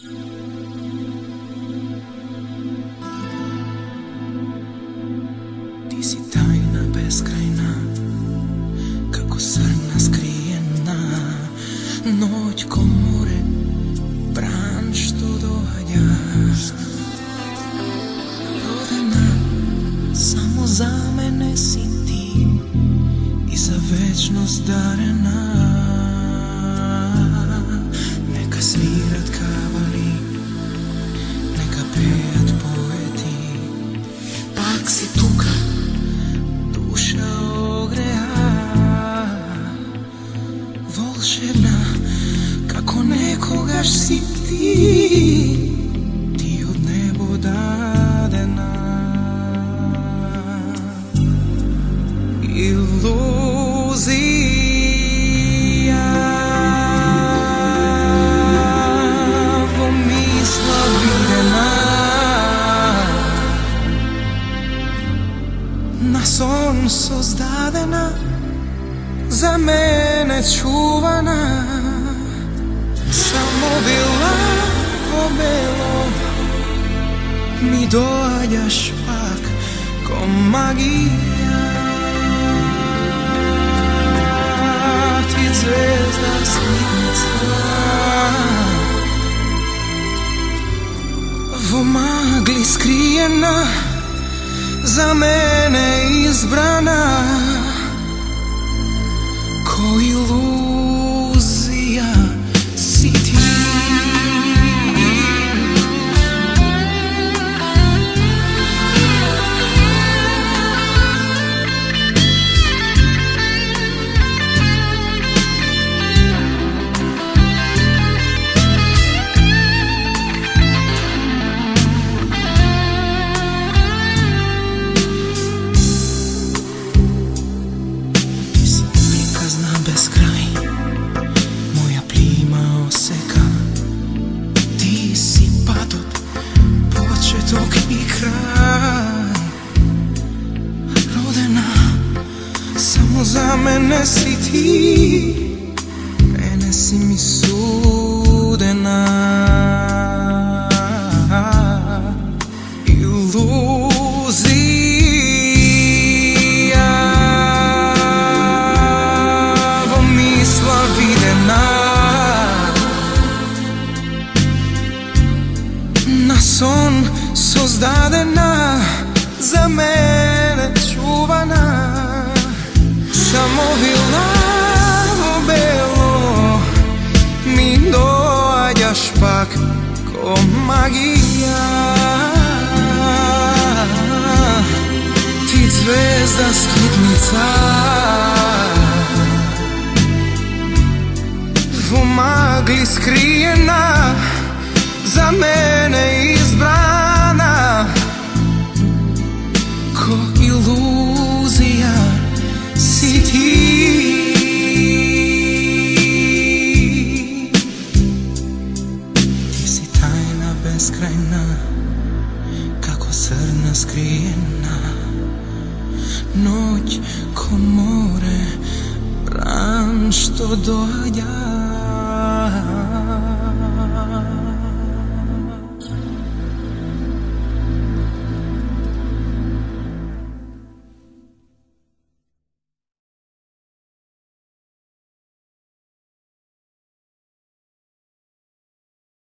Ти си тајна бескрајна, како срна скриена, ноќ ко море, бран што доаѓаш. Родена, само за мене си ти и за вечност дарена. Нека свират кавали, нека пеат поети, пак си тука, душа огреа. Волшебна, како некогаш си ти од небо дадена. Илузија во мисла видена, на сон создадена, за мене чувана. Само вила во бело ми доаѓаш пак ко магија. Ти звезда светница во магли скриена, за мене избрана, ко илузија си ти. Без крај, моја плима осека. Ти си патот, почеток и крај. Родена, само за мене си ти, мене си ми судена. На сон создадена, за мене чувана. Само вила во бело ми доаѓаш пак ко магија. Ти звезда скитница во магли скриена, за мене избрана, ко илузија си ти. Ти си тајна бескрајна, како срна скриена, ноќ ко море, бран што доаѓа.